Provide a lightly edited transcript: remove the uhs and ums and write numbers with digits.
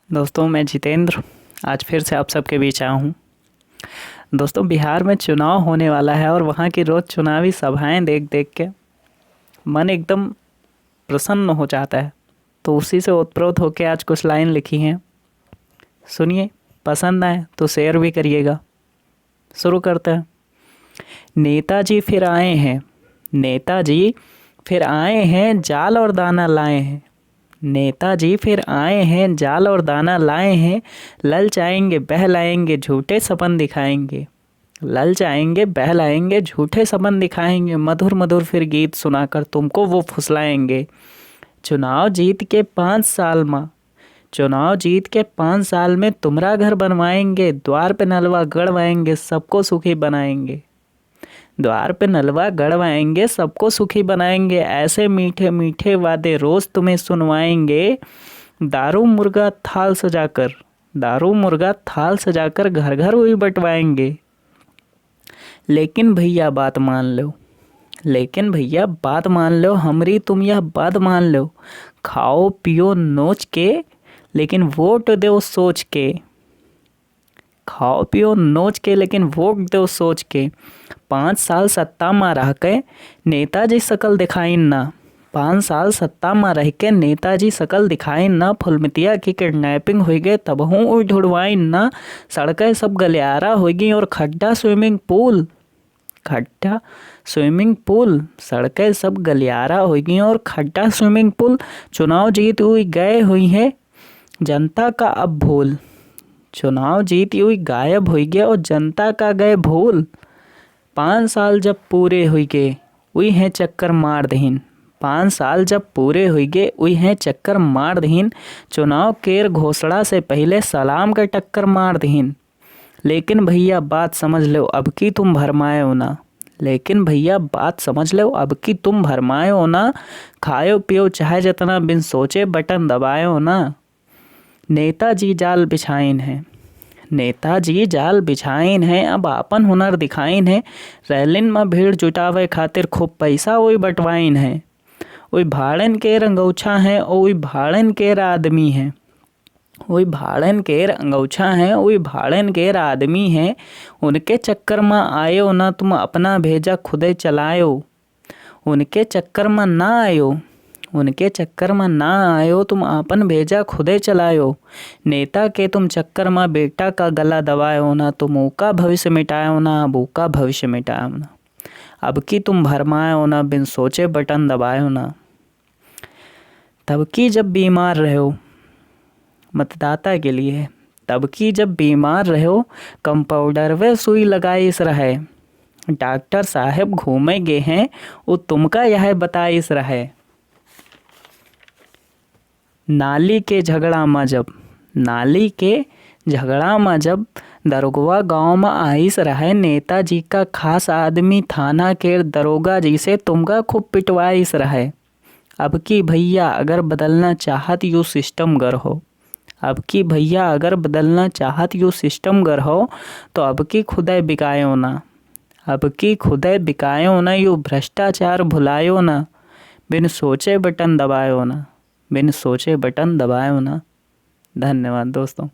दोस्तों, मैं जितेंद्र आज फिर से आप सबके बीच आया हूँ। दोस्तों, बिहार में चुनाव होने वाला है और वहाँ की रोज़ चुनावी सभाएं देख देख के मन एकदम प्रसन्न हो जाता है। तो उसी से ओतप्रोत होकर आज कुछ लाइन लिखी हैं, सुनिए। पसंद आए तो शेयर भी करिएगा। शुरू करते हैं। नेताजी फिर आए हैं, नेताजी फिर आए हैं, जाल और दाना लाए हैं। नेताजी फिर आए हैं, जाल और दाना लाए हैं। ललचाएंगे बहलाएंगे, झूठे सपन दिखाएंगे। ललचाएंगे बहलाएंगे, झूठे सपन दिखाएंगे। मधुर मधुर फिर गीत सुनाकर तुमको वो फुसलाएंगे। चुनाव जीत के 5 साल में, चुनाव जीत के 5 साल में तुम्हारा घर बनवाएंगे। द्वार पे नलवा गड़वाएंगे, सबको सुखी बनाएंगे। द्वार पे नलवा गड़वाएंगे, सबको सुखी बनाएंगे। ऐसे मीठे मीठे वादे रोज तुम्हें सुनवाएंगे। दारू मुर्गा थाल सजाकर, दारू मुर्गा थाल सजाकर घर घर वही बंटवाएंगे। लेकिन भैया बात मान लो, लेकिन भैया बात मान लो, हमरी तुम यह बात मान लो। खाओ पियो नोच के, लेकिन वोट दो सोच के। खाओ पियो नोच के, लेकिन वोट दो सोच के। 5 साल सत्ता में रह के नेताजी शकल दिखाई ना। 5 साल सत्ता में रह के नेताजी शकल दिखाई ना। फुलमतिया की किडनैपिंग हुई गई तब हूँ ढुड़वाई ना। सड़कें सब गलियारा हो गई और खड्डा स्विमिंग पूल, खड्डा स्विमिंग पूल। सड़कें सब गलियारा हो गई और खड्डा स्विमिंग पूल। चुनाव जीत हुई गए हुई है जनता का अब भूल। चुनाव जीत हुई गायब हो गया और जनता का गए भूल। 5 साल जब पूरे हुई गए हुई हैं चक्कर मार दहीन। 5 साल जब पूरे हुई गए हुई हैं चक्कर मार दहीन। चुनाव केर घोषणा से पहले सलाम का टक्कर मार दहीन। लेकिन भैया बात समझ लो अब की तुम भरमाए हो ना। लेकिन भैया बात समझ लो अब की तुम भरमाए हो ना। खाओ पियो चाहे जितना बिन सोचे बटन दबाए हो ना। नेताजी जाल बिछाइन है, नेताजी जाल बिछाइन है, अब आपन हुनर दिखाइन है। रैलिन में भीड़ जुटावे खातिर खूब पैसा वही बटवाइन है। वही भाड़न के रंगौछा है, वही भाड़न केर आदमी है। वही भाड़न केर अंगौछा है, वही भाड़न केर आदमी है। उनके चक्कर में आयो ना तुम अपना भेजा खुदे चलायो। उनके चक्कर में ना आयो, उनके चक्कर में ना आयो, तुम आपन भेजा खुदे चलायो। नेता के तुम चक्कर में बेटा का गला दबायो ना। तुम ऊका भविष्य मिटायो ना, अब ऊका भविष्य मिटायो ना। अब की तुम भरमायो ना, बिन सोचे बटन दबायो ना। तब की जब बीमार रहो, मतदाता के लिए तब की जब बीमार रहो, कंपाउंडर वे सुई लगाइस रहे। डॉक्टर साहब घूमे गे हैं, वो तुमका यह बताइस रहे। नाली के झगड़ा में जब, नाली के झगड़ा में जब दरोगवा गांव में आइस रहे। नेताजी का खास आदमी थाना के दरोगा जी से तुमका खूब पिटवाइस रहे। अब की भैया अगर बदलना चाहत यू सिस्टम गर हो, अब की भैया अगर बदलना चाहत यू सिस्टम गर हो, तो अब की खुदे बिकायो ना। अब की खुदे बिकायो ना, यू भ्रष्टाचार भुलायो ना। बिन सोचे बटन दबायो ना, बिन सोचे बटन दबायो ना। धन्यवाद दोस्तों।